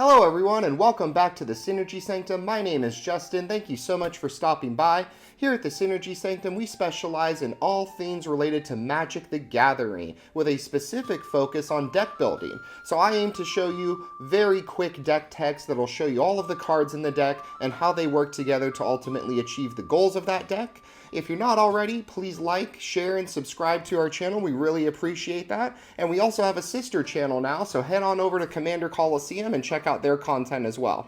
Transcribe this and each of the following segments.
Hello everyone and welcome back to the Synergy Sanctum. My name is Justin. Thank you so much for stopping by. Here at the Synergy Sanctum, we specialize in all things related to Magic the Gathering, with a specific focus on deck building. So I aim to show you very quick deck techs that'll show you all of the cards in the deck and how they work together to ultimately achieve the goals of that deck. If you're not already, please like, share, and subscribe to our channel. We really appreciate that. And we also have a sister channel now, so head on over to Commander Coliseum and check out their content as well.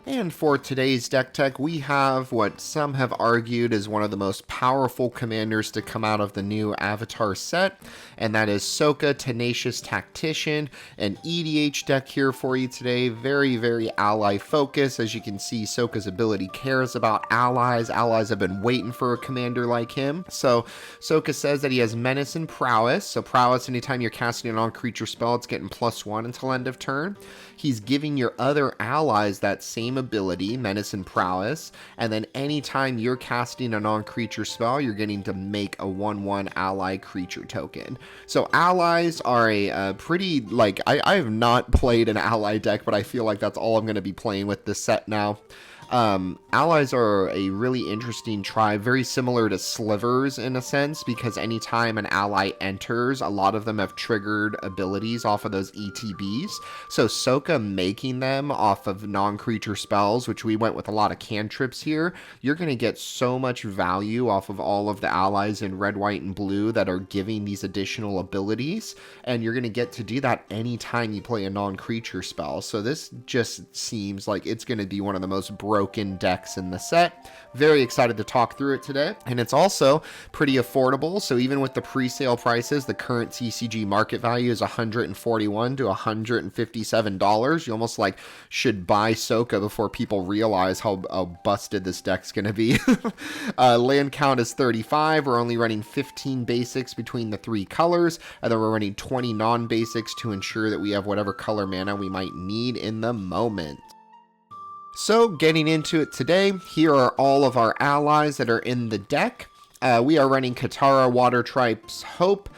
And for today's deck tech, we have what some have argued is one of the most powerful commanders to come out of the new Avatar set, and that is Sokka, Tenacious Tactician, an EDH deck here for you today. Very, very ally focused. As you can see, Sokka's ability cares about allies. Allies have been waiting for a commander like him. So Sokka says that he has Menace and Prowess. So Prowess, anytime you're casting a non-creature spell, it's getting +1 until end of turn. He's giving your other allies that same ability, Menace and Prowess, and then anytime you're casting a non-creature spell, you're getting to make a 1/1 ally creature token. So allies are a pretty, I have not played an ally deck, but I feel like that's all I'm going to be playing with this set now. Allies are a really interesting tribe, very similar to slivers in a sense, because anytime an ally enters, a lot of them have triggered abilities off of those ETBs. So Sokka making them off of non-creature spells, which we went with a lot of cantrips here, you're going to get so much value off of all of the allies in red, white, and blue that are giving these additional abilities, and you're going to get to do that anytime you play a non-creature spell. So this just seems like it's going to be one of the most broken decks in the set. Very excited to talk through it today, and it's also pretty affordable. So even with the pre-sale prices, the current TCG market value is $141 to $157. You almost should buy Sokka before people realize how busted this deck's gonna be. Land count is 35. We're only running 15 basics between the three colors, and then we're running 20 non-basics to ensure that we have whatever color mana we might need in the moment. So getting into it today, here are all of our allies that are in the deck. We are running Katara, Water Tribe's Hope.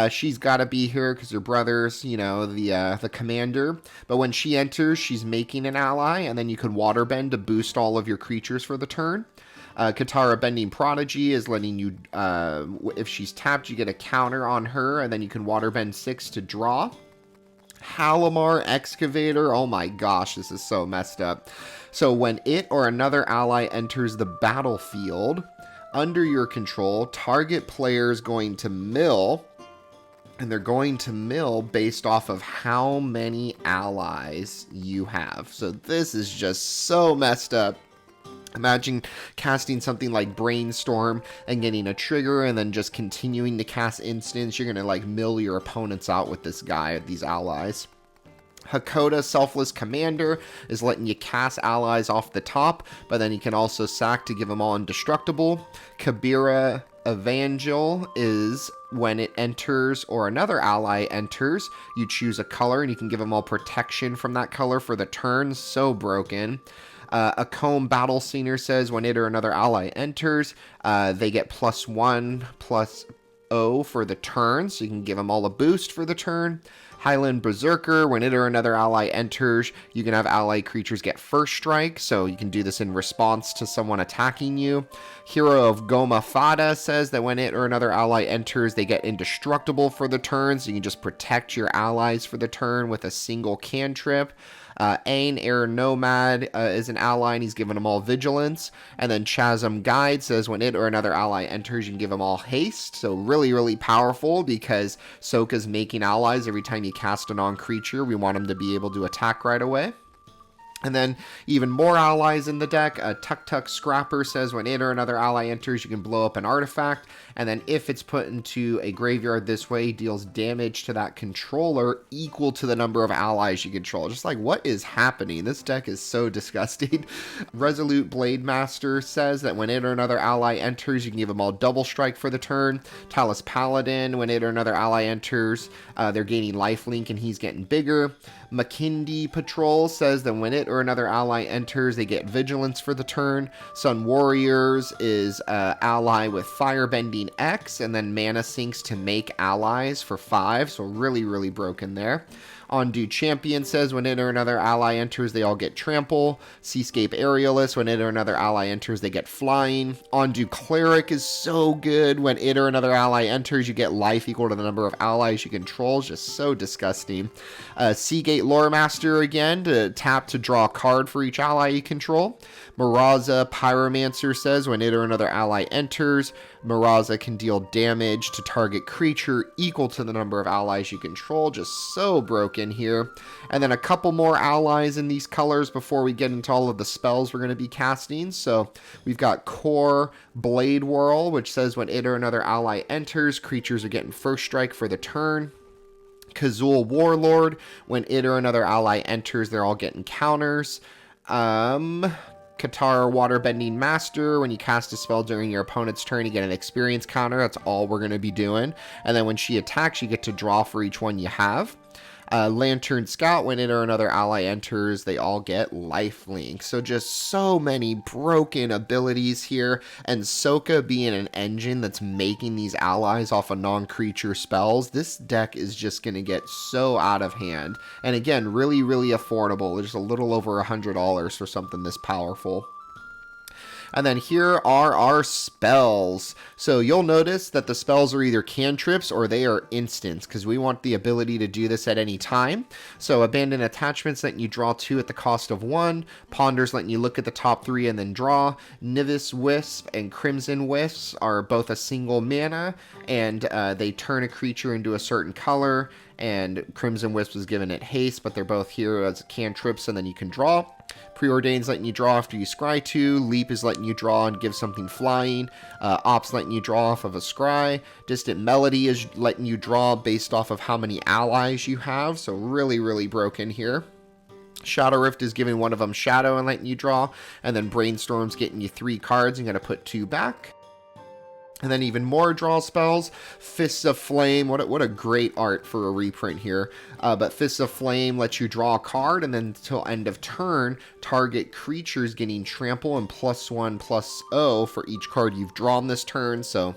She's got to be here because her brother's, the commander. But when she enters, she's making an ally, and then you can waterbend to boost all of your creatures for the turn. Katara Bending Prodigy is letting you, if she's tapped, you get a counter on her, and then you can waterbend 6 to draw. Halimar Excavator, oh my gosh, this is so messed up. So when it or another ally enters the battlefield under your control, target player is going to mill, and they're going to mill based off of how many allies you have. So this is just so messed up. Imagine casting something like Brainstorm and getting a trigger and then just continuing to cast instants. You're going to mill your opponents out with this guy, these allies. Hakoda, Selfless Commander, is letting you cast allies off the top, but then you can also sack to give them all indestructible. Kabira Evangel is when it enters or another ally enters, you choose a color and you can give them all protection from that color for the turn. So broken. A Comb Battle Singer says when it or another ally enters, they get +1/+0 for the turn, so you can give them all a boost for the turn. Highland Berserker, when it or another ally enters, you can have ally creatures get first strike, so you can do this in response to someone attacking you. Hero of Goma Fada says that when it or another ally enters, they get indestructible for the turn, so you can just protect your allies for the turn with a single cantrip. Ain Air Nomad is an ally, and he's giving them all vigilance. And then Chasm Guide says when it or another ally enters, you can give them all haste. So really, really powerful because Sokka's making allies every time you cast a non-creature. We want them to be able to attack right away. And then even more allies in the deck. Tuk Tuk Scrapper says when it or another ally enters, you can blow up an artifact. And then if it's put into a graveyard this way, deals damage to that controller equal to the number of allies you control. Just what is happening? This deck is so disgusting. Resolute Blade Master says that when it or another ally enters, you can give them all double strike for the turn. Talus Paladin, when it or another ally enters, they're gaining lifelink and he's getting bigger. Makindi Patrol says that when it or another ally enters, they get vigilance for the turn. Sun Warriors is ally with Firebending X, and then mana sinks to make allies for 5, so really, really broken there. Undo Champion says when it or another ally enters, they all get trample. Seascape Aerialist, when it or another ally enters, they get flying. Undo Cleric is so good. When it or another ally enters, you get life equal to the number of allies you control. Just so disgusting. Seagate Lore Master again, to tap to draw a card for each ally you control. Maraza Pyromancer says when it or another ally enters, Maraza can deal damage to target creature equal to the number of allies you control. Just so broken here. And then a couple more allies in these colors before we get into all of the spells we're going to be casting. So we've got Core Blade Whirl, which says when it or another ally enters, creatures are getting first strike for the turn. Kazul Warlord, when it or another ally enters, they're all getting counters. Qatar Waterbending Master, when you cast a spell during your opponent's turn, you get an experience counter. That's all we're going to be doing. And then when she attacks, you get to draw for each one you have. Lantern Scout, when it or another ally enters, they all get lifelink. So just so many broken abilities here, and Sokka being an engine that's making these allies off of non-creature spells, this deck is just going to get so out of hand. And again, really, really affordable. There's a little over $100 for something this powerful. And then here are our spells. So you'll notice that the spells are either cantrips or they are instants, because we want the ability to do this at any time. So Abandon Attachments letting you draw 2 at the cost of 1. Ponders letting you look at the top 3 and then draw. Nivis Wisp and Crimson Wisps are both a single mana, and they turn a creature into a certain color. And Crimson Wisp is given it haste, but they're both here as cantrips, and then you can draw. Preordain's letting you draw after you scry 2. Leap is letting you draw and give something flying. Ops letting you draw off of a scry. Distant Melody is letting you draw based off of how many allies you have, so really, really broken here. Shadow Rift is giving one of them Shadow and letting you draw, and then Brainstorm's getting you 3 cards. You got to put 2 back. And then even more draw spells. Fists of Flame, what a great art for a reprint here. But Fists of Flame lets you draw a card, and then until end of turn, target creatures getting trample and +1/+0 for each card you've drawn this turn. So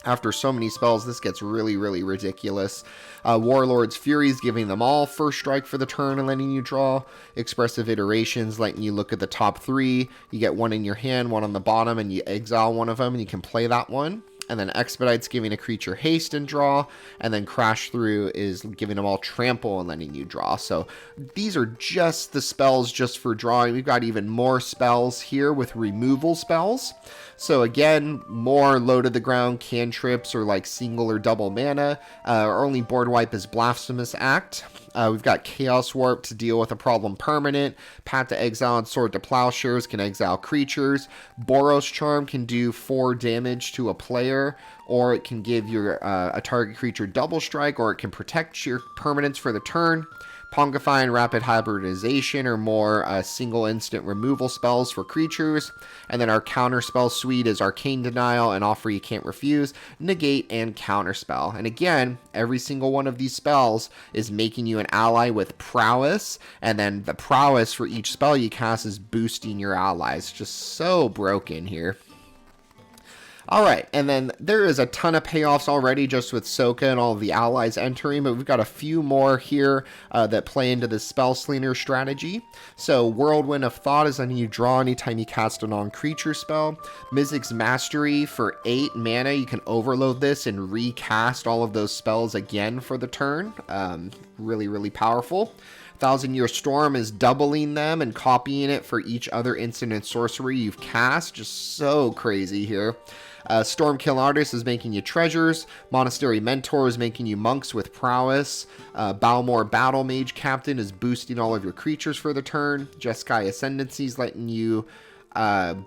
after so many spells, this gets really, really ridiculous. Warlord's Fury is giving them all first strike for the turn and letting you draw. Expressive Iterations letting you look at the top 3. You get 1 in your hand, 1 on the bottom, and you exile one of them, and you can play that one. And then Expedite's giving a creature haste and draw. And then Crash Through is giving them all trample and letting you draw. So these are just the spells just for drawing. We've got even more spells here with removal spells. So again, more low to the ground cantrips or like single or double mana. Our only board wipe is Blasphemous Act. We've got Chaos Warp to deal with a problem permanent. Path to Exile and Sword to Plowshares can exile creatures. Boros Charm can do 4 damage to a player, or it can give your a target creature double strike, or it can protect your permanents for the turn. Pongify and Rapid Hybridization are more single instant removal spells for creatures. And then our counter spell suite is Arcane Denial and Offer You Can't Refuse, Negate, and Counterspell. And again, every single one of these spells is making you an ally with prowess, and then the prowess for each spell you cast is boosting your allies. Just so broken here. Alright, and then there is a ton of payoffs already just with Sokka and all of the allies entering, but we've got a few more here that play into the Spellslinger strategy. So Whirlwind of Thought is letting you draw anytime you cast a non-creature spell. Mizzix's Mastery for 8 mana, you can overload this and recast all of those spells again for the turn. Really, really powerful. Thousand Year Storm is doubling them and copying it for each other instant and sorcery you've cast. Just so crazy here. Stormkill Artist is making you treasures. Monastery Mentor is making you monks with prowess. Balmor Battle Mage Captain is boosting all of your creatures for the turn. Jeskai Ascendancy is letting you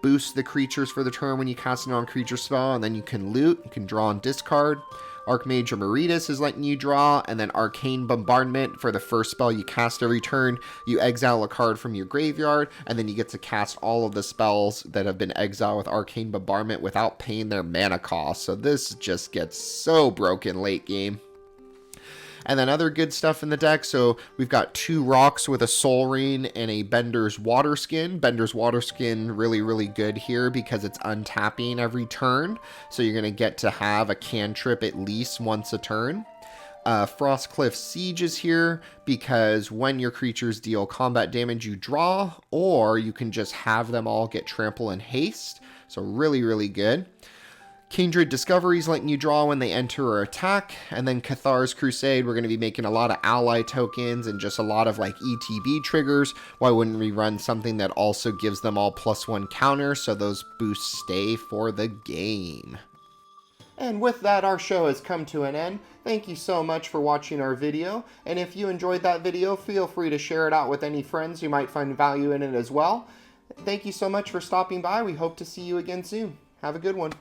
boost the creatures for the turn when you cast a non-creature spell, and then you can loot, you can draw and discard. Archmage Emeritus is letting you draw, and then Arcane Bombardment for the first spell you cast every turn. You exile a card from your graveyard, and then you get to cast all of the spells that have been exiled with Arcane Bombardment without paying their mana cost. So this just gets so broken late game. And then other good stuff in the deck. So we've got 2 rocks with a Soul Ring and a Bender's Waterskin. Bender's Waterskin really, really good here because it's untapping every turn. So you're going to get to have a cantrip at least once a turn. Frostcliff Siege is here because when your creatures deal combat damage, you draw, or you can just have them all get trample and haste. So really, really good. Kindred Discoveries letting you draw when they enter or attack. And then Cathar's Crusade, we're going to be making a lot of ally tokens and just a lot of like ETB triggers. Why wouldn't we run something that also gives them all +1 counter so those boosts stay for the game? And with that, our show has come to an end. Thank you so much for watching our video. And if you enjoyed that video, feel free to share it out with any friends who might find value in it as well. Thank you so much for stopping by. We hope to see you again soon. Have a good one.